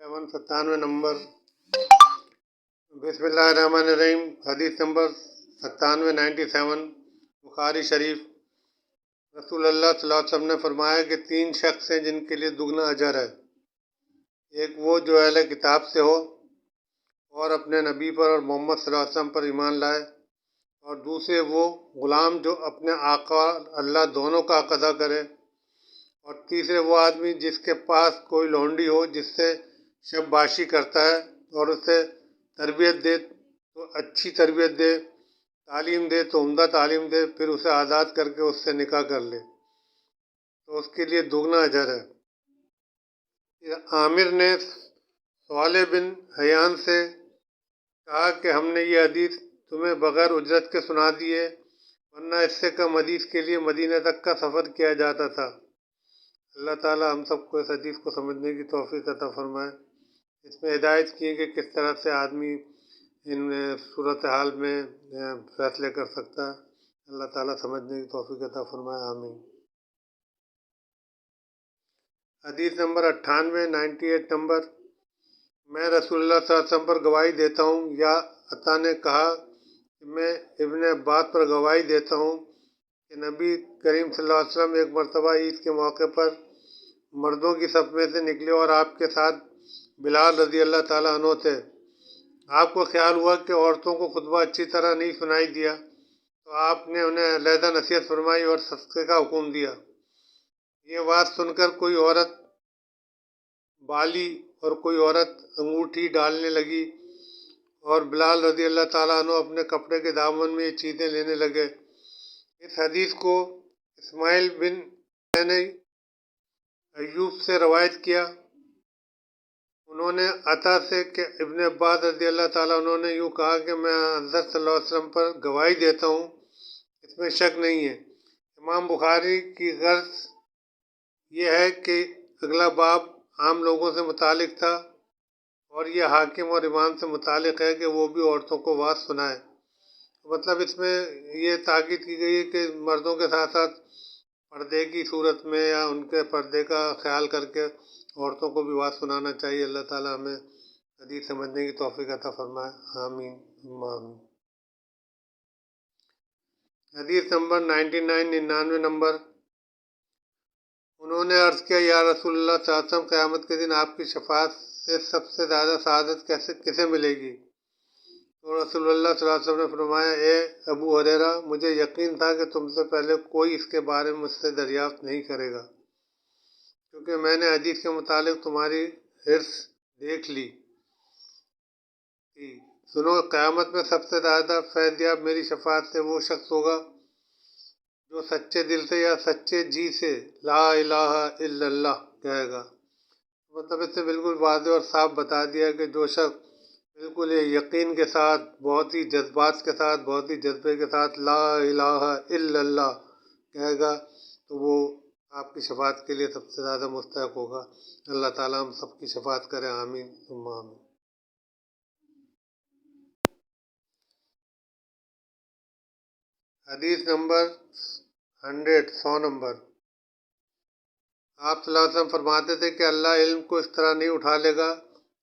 97 number. बिस्मिल्लाहिर्रहमानिर्रहीम। हदीस number 97 Bukhari शरीफ। रसूलुल्लाह सल्लल्लाहु अलैहि वसल्लम ने फरमाया कि 3 शख्स हैं जिनके लिए दुगना अजर है। एक वो जो अहले किताब से हो और अपने नबी पर और मोहम्मद सल्लल्लाहु अलैहि वसल्लम पर ईमान लाए, और दूसरे वो ग़ुलाम जो अपने आका अल्लाह दोनों का हक़ अदा करे, और तीसरे वो आदमी जिसके पास कोई लौंडी हो जिससे शबबाशी करता है और उसे तरबियत दे तो अच्छी तरबियत दे, तालीम दे तो उम्दा तालीम दे, फिर उसे आज़ाद करके उससे निकाह कर ले तो उसके लिए दुगना अजर है। आमिर ने सालेह बिन हयान से कहा कि हमने ये हदीस तुम्हें बग़ैर उजरत के सुना दी है, वरना इससे कम हदीस के लिए मदीना तक का सफ़र किया जाता था। अल्लाह ताला हम सबको इस हदीस को समझने की तौफीक अता फरमाए। इसमें हिदायत की है कि किस तरह से आदमी इन सूरत हाल में फ़ैसले कर सकता है। अल्लाह ताला समझने की तौफीक अता फरमाए, आमीन। हदीस नंबर 98 नंबर। मैं रसूलुल्लाह सल्लल्लाहु अलैहि वसल्लम पर गवाही देता हूँ, या अता ने कहा कि मैं इब्न अब्बास पर गवाही देता हूँ कि नबी करीम सल्लल्लाहु अलैहि वसल्लम एक मरतबा ईद के मौके पर मर्दों की सफ़ में से निकले और आपके साथ बिलाल रज़ी अल्लाह ताला अन्हु थे। आपको ख्याल हुआ कि औरतों को खुतबा अच्छी तरह नहीं सुनाई दिया, तो आपने उन्हें अलहदा नसीहत फरमाई और सदक़े का हुक्म दिया। ये बात सुनकर कोई औरत बाली और कोई औरत अंगूठी डालने लगी, और बिलाल रज़ी अल्लाह ताला अन्हु अपने कपड़े के दामन में ये चीज़ें लेने लगे। इस हदीस को इस्माइल बिन ने अय्यूब से रवायत किया। उन्होंने अता से कि इब्न अब्बास रज़ी अल्लाह ताला उन्होंने यूँ कहा कि मैं हज़रत सल्लल्लाहु अलैहि वसल्लम पर गवाही देता हूँ, इसमें शक नहीं है। इमाम बुखारी की गर्ज ये है कि अगला बाब आम लोगों से मुतालिक था, और यह हाकिम और इमाम से मुतालिक है कि वो भी औरतों को वाज़ सुनाए। मतलब इसमें ये ताकीद की गई है कि मर्दों के साथ साथ पर्दे की सूरत में या उनके पर्दे का ख्याल करके औरतों को भी वाज़ सुनाना चाहिए। अल्लाह ताला हमें हदीस समझने की तौफीक अता फरमाए, आमीन आमीन। हदीस नंबर 99 नंबर। उन्होंने अर्ज़ किया, या रसूलुल्लाह सल्लल्लाहु अलैहि वसल्लम, क़यामत के दिन आपकी शफ़ाअत से सबसे ज़्यादा सआदत किसे मिलेगी? तो रसूलुल्लाह सल्लल्लाहु अलैहि वसल्लम ने फरमाया, ए अबू हुरैरा, मुझे यकीन था कि तुमसे पहले कोई इसके बारे में मुझसे दरियाफ़्त नहीं करेगा, क्योंकि मैंने हदीस के मुतालिक तुम्हारी हिर्स देख ली थी। सुनो, क़यामत में सबसे ज़्यादा फैज़याब मेरी शफ़ाअत से वो शख्स होगा जो सच्चे दिल से या सच्चे जी से ला इलाहा इल्लल्लाह कहेगा। मतलब इससे बिल्कुल वाज़ेह और साफ बता दिया कि जो शख्स बिल्कुल यकीन के साथ, बहुत ही जज्बात के साथ, बहुत ही जज्बे के साथ ला इलाहा इल्लल्लाह कहेगा, तो वो आपकी शफ़ाअत के लिए सबसे ज़्यादा मुस्तहक़ होगा। अल्लाह ताला हम सबकी शफ़ाअत करे, आमीन सुम्मा आमीन। हदीस नंबर 100 नंबर। आप सल्लल्लाहु अलैहि वसल्लम फरमाते थे कि अल्लाह इल्म को इस तरह नहीं उठा लेगा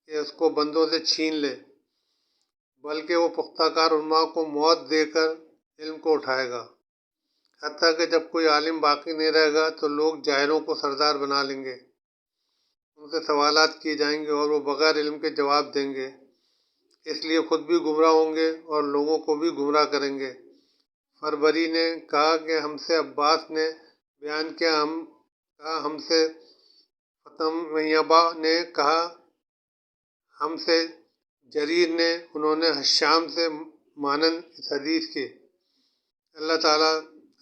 कि उसको बंदों से छीन ले, बल्कि वो पुख्ताकार उलमा को मौत देकर इल्म को उठाएगा। हत्ता कि जब कोई आलिम बाकी नहीं रहेगा तो लोग जाहिलों को सरदार बना लेंगे, उनसे सवालात किए जाएंगे और वो बग़ैर इल्म के जवाब देंगे, इसलिए खुद भी गुमराह होंगे और लोगों को भी गुमराह करेंगे। फरबरी ने कहा कि हमसे अब्बास ने बयान किया, हमसे फतमयबा ने कहा, हमसे जरीर ने, उन्होंने हशाम से मानन इस हदीस के। अल्लाह ताला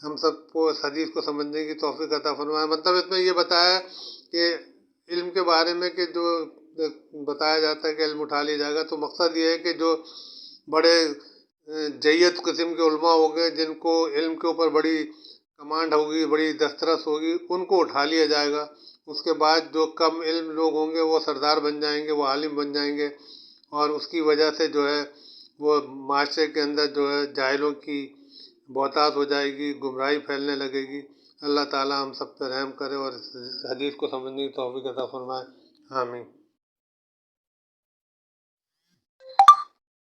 हम सबको इस हदीस को समझने की तौफीक अता फरमाए। मतलब इसमें ये बताया कि इल्म के बारे में कि जो बताया जाता है कि इल्म उठा लिया जाएगा, तो मकसद ये है कि जो बड़े जय्यत किस्म के उलमा हो गए, जिनको इल्म के ऊपर बड़ी कमांड होगी, बड़ी दस्तरस होगी, उनको उठा लिया जाएगा। उसके बाद जो कम इल्म लोग होंगे वो सरदार बन जाएंगे, वो आलिम बन जाएंगे, और उसकी वजह से जो है वो माशरे के अंदर जो है जाहिलों की बहुतात हो जाएगी, गुमराही फैलने लगेगी। अल्लाह ताला हम सब पर रहम करे और इस हदीस को समझने की तौफीक अता फरमाए, आमीन।